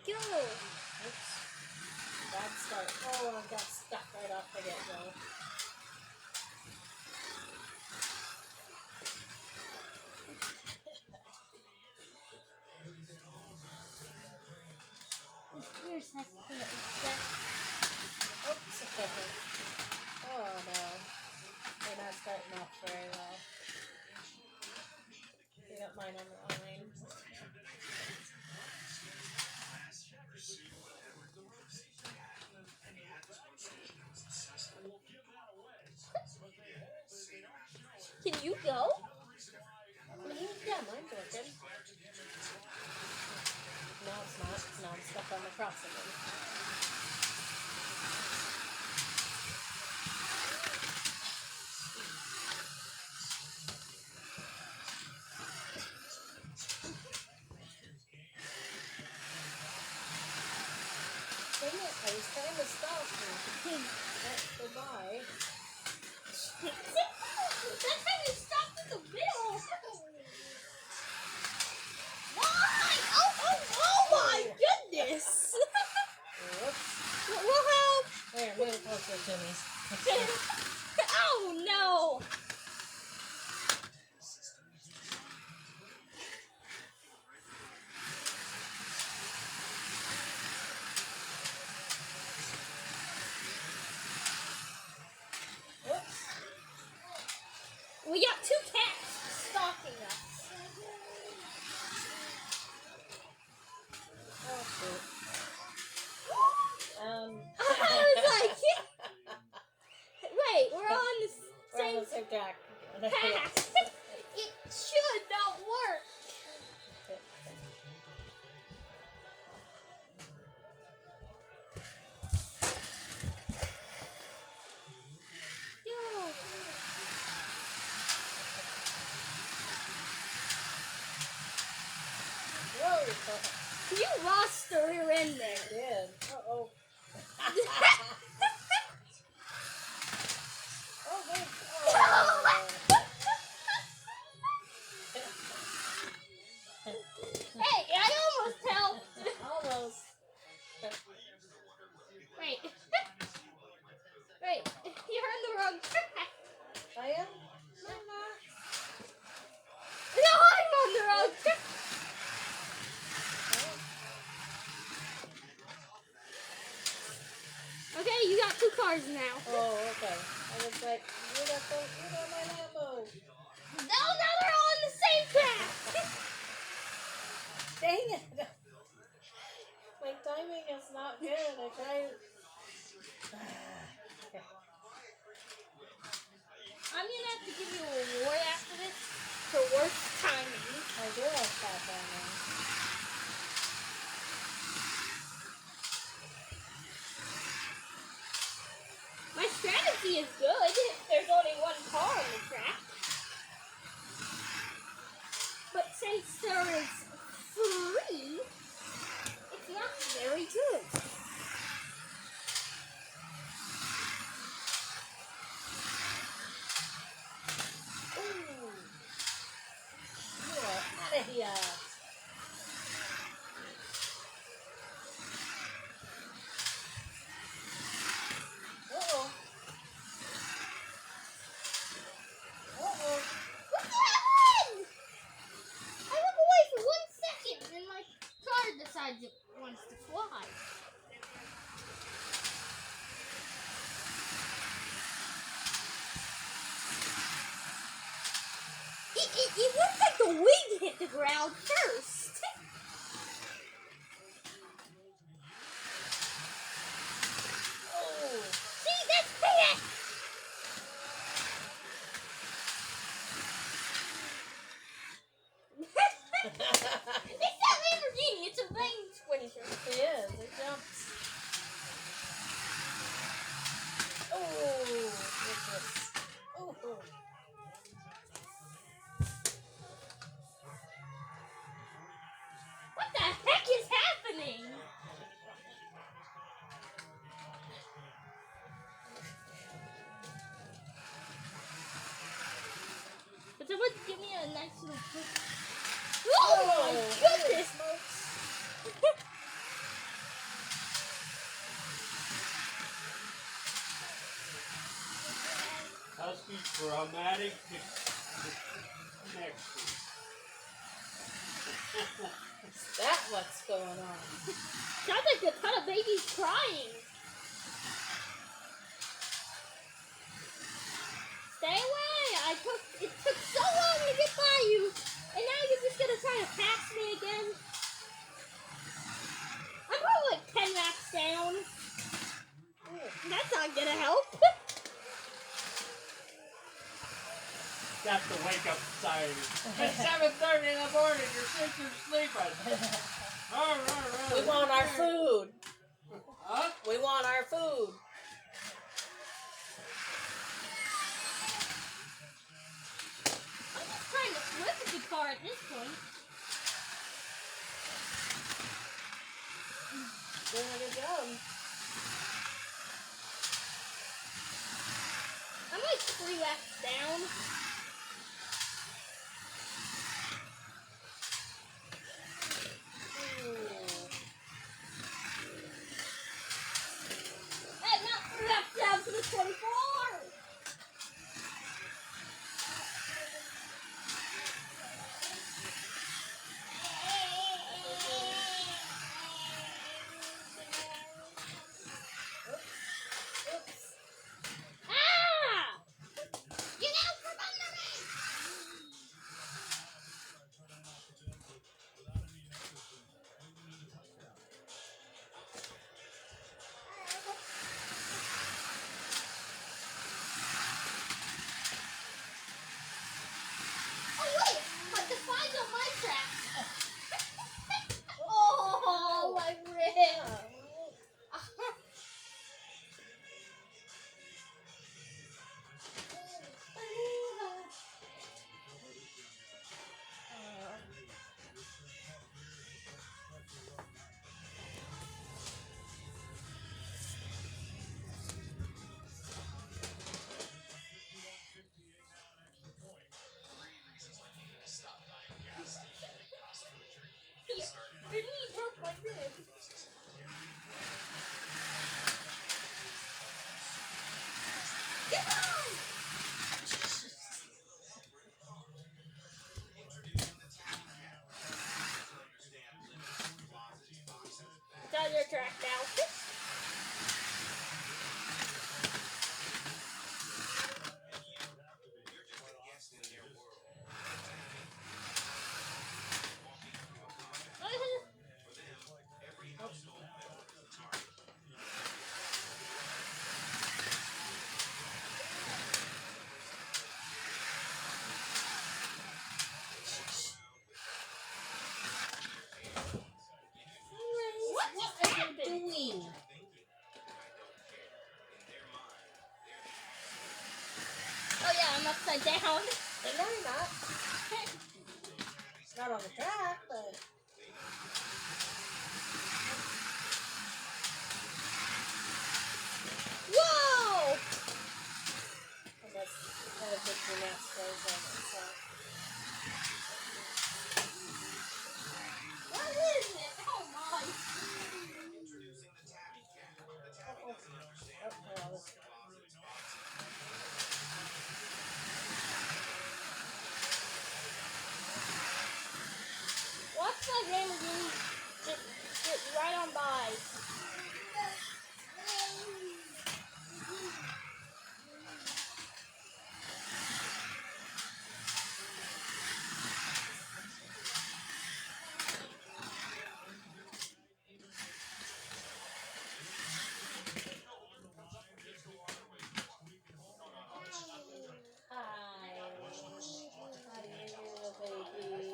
go. Oops. Bad start. Oh, I got stuck right off the get-go. Here's that. Oops. Oh no. They're not starting off very well. They got mine on the wrong lane. Can you go? Yeah, mine's working. No, it's not. No, I'm stuck on the crossing one. Dang it, I was trying to stop you. Goodbye. That time you stopped in the middle. Why? Oh my goodness. Whoops. We'll help. There, move it closer to me. Oh no. Whoops. We got two cats stalking us. Oh, shoot. I was like, wait, we're on the we're on same the same track. path. It should not work. Yo. Whoa. You lost the rear end there. I did. Uh-oh. Oh, wait. Oh. Hey, I almost helped. Almost. Wait. Wait, you're on the wrong track. I am? No, I'm not. No, I'm on the wrong track. Okay, you got two cars now. Oh, okay. I was like, you got my Lambo. No, now they're all on the same track. Dang it. My timing is not good. I tried. I'm gonna have to give you a reward after this for worst timing. I do have that timing. My strategy is good if there's only one car on the track. But since there is three, it's not very good. Ooh. You are out of here. Uh-oh. Uh-oh. What happened? I look away for 1 second and my car decides it wants to fly. It looks like the wing hit the ground first. Oh. See, that's bad. It's not Lamborghini, it's a vein squisher. It is. It jumps. Oh. What's this? Oh. What the heck is happening? But someone give me a nice little push. Oh my goodness! Dramatic next. Is that what's going on? Sounds like a ton of babies crying. Stay away! It took so long to get by you, and now you're just gonna try to pass me again. I'm probably like 10 laps down. That's not gonna help. Got the wake up siren. It's 7:30 in the morning. Your sister's sleeping. We want our food. Huh? We want our food. I'm just trying to flip the car at this point. Doing a good job. I'm like 3 laps down. Hey, not 3 laps down to the 24! Ah! Get out from under me! Oh wait, but the fine's on my track. Oh, I ran. Your knee broke my rib. Get on! It's on your track now. What are you doing? Oh yeah, I'm upside down. No, you're not. Not on the track, but. Whoa! Unless kind of puts your next clothes on it, so. What is it? Oh my! Watch my Lamborghini just right on by. Hi. How do you do, baby?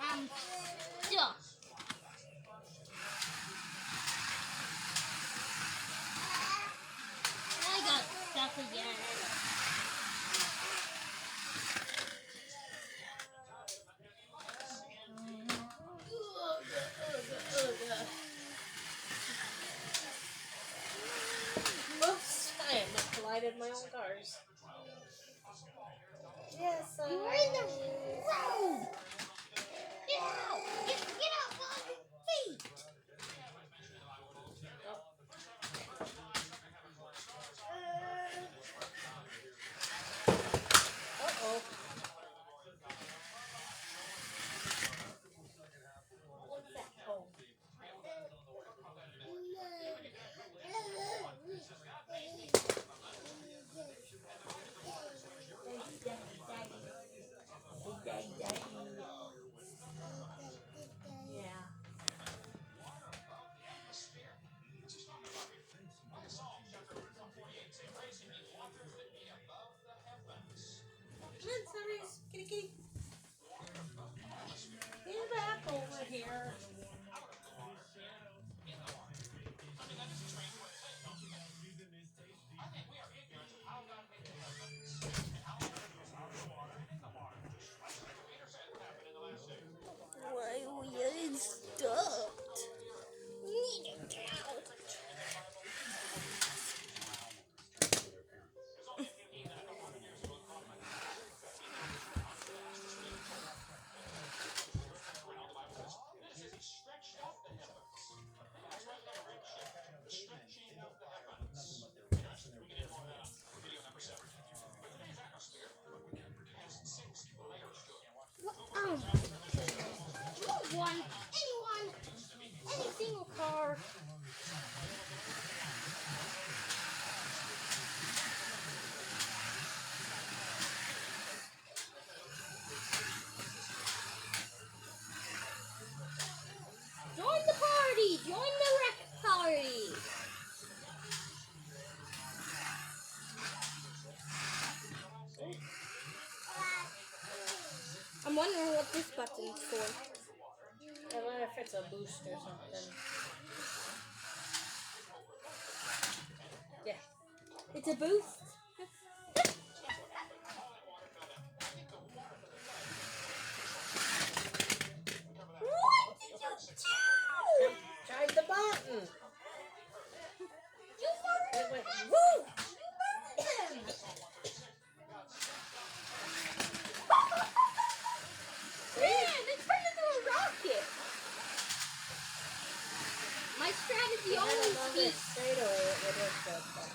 I'm stuck. I got stuck again. Oops, I almost collided my own cars. Yes, You are in the road. Get out. Get out on your feet. Uh-oh. What's that called? Yeah. Come on, Sunrise. Kitty, kitty. Get back over here. Why are we stopped? Need it out. Anyone, any single car. Join the party. Join the wreck party. I'm wondering what this button's for. I wonder if it's a boost or something. Yeah. It's a boost. What did you do? Tried the button. You farted. It went woo. Man, it turned into a rocket. My strategy If I always had it beats. straight away, it would have just done.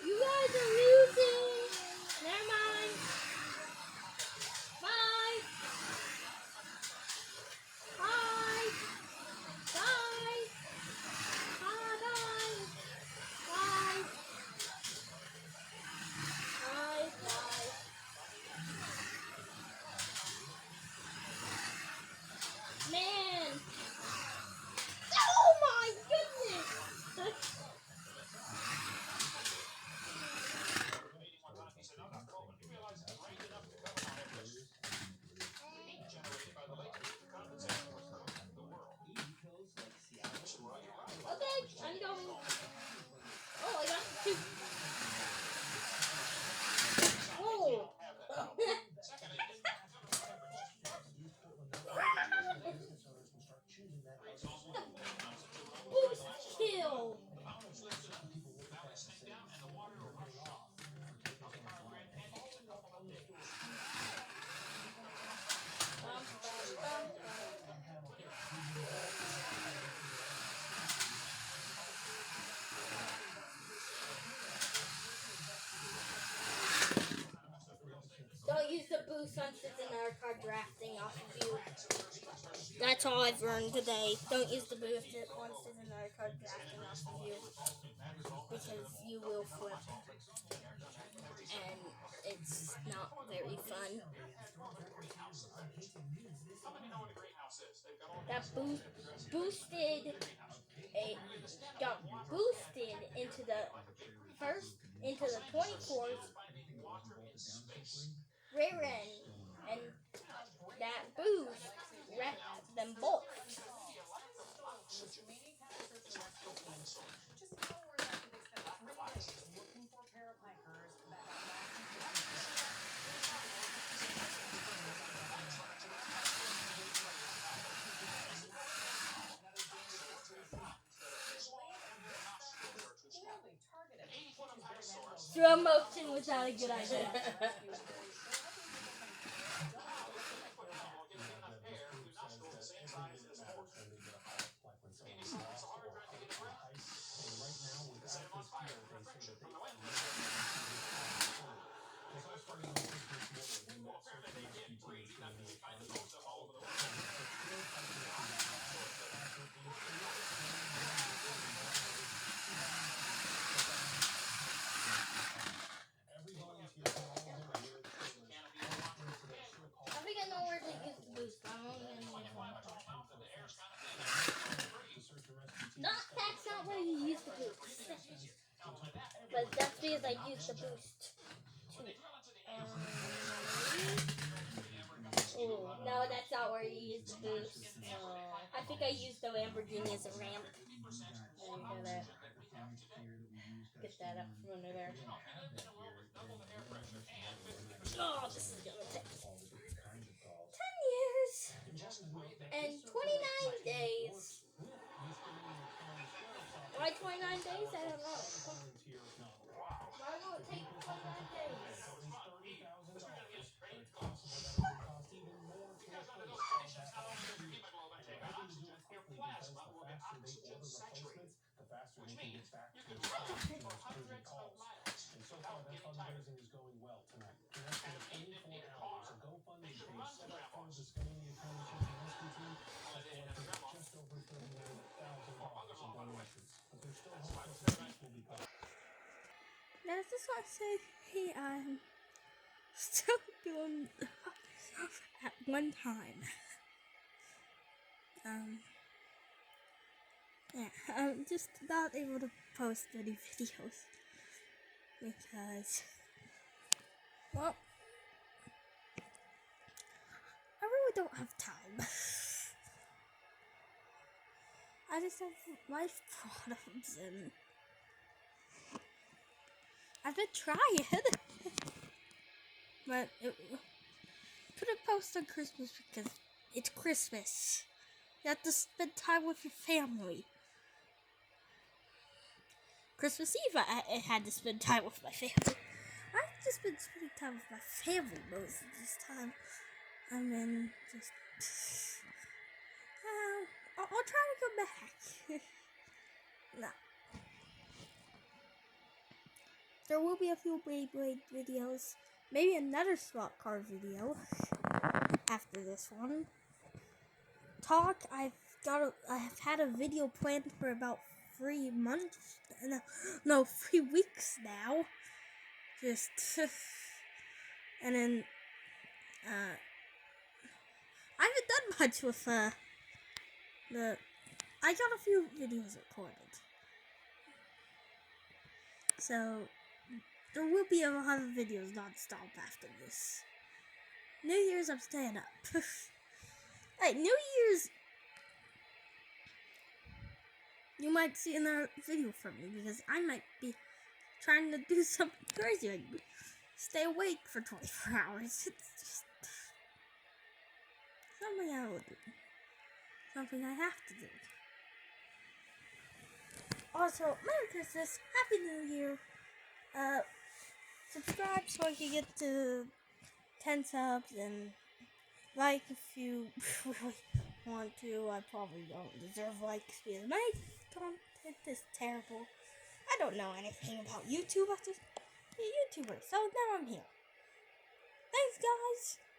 You guys are losing. Never mind. Bye. Bye. Bye. Bye. Bye. Bye. Bye. Bye. Man. Oh my goodness. Okay, I'm going. Oh, I got two. Whoa. Boost kill. Don't use the boost on another card drafting off of you. That's all I've learned today. Don't use the boost once there's another card drafting off of you. Because you will flip. And it's not very fun. That boosted got boosted into the 24th rear end, and that boost wrecked them both. Slow motion was not a good idea. I think I know where to use the boost. I'm only gonna use one part. That's not where you use the boost. But that's because I used the boost too. Oh, no, that's not where you use the boost. I think I used the Lamborghini as a ramp. There you gotta get that up from under there. Oh, this is gonna take 10 years and 29 days. Why 29 days? I don't know. Why will it take 29 days? Now, I just want to say, hey, I'm still doing stuff at one time. Yeah, I'm just not able to post any videos because, well, I really don't have time. I just have life problems and I've been trying, but couldn't post on Christmas because it's Christmas. You have to spend time with your family. Christmas Eve, I had to spend time with my family. I've just been spending time with my family most of this time. And then just, I'll try to come back. No. There will be a few Beyblade videos. Maybe another slot car video after this one. I have had a video planned for about 3 months. No, 3 weeks now. Just, and then, I haven't done much with, I got a few videos recorded. So, there will be a lot of videos non-stop after this. New Year's, I'm staying up. Hey, New Year's, you might see another video from me because I might be trying to do something crazy, like stay awake for 24 hours. It's just something I will do. Something I have to do. Also, Merry Christmas, Happy New Year. Subscribe so I can get to 10 subs and like if you really want to. I probably don't deserve likes because my content is terrible. I don't know anything about YouTube. I'm just a YouTuber, so now I'm here. Thanks, guys.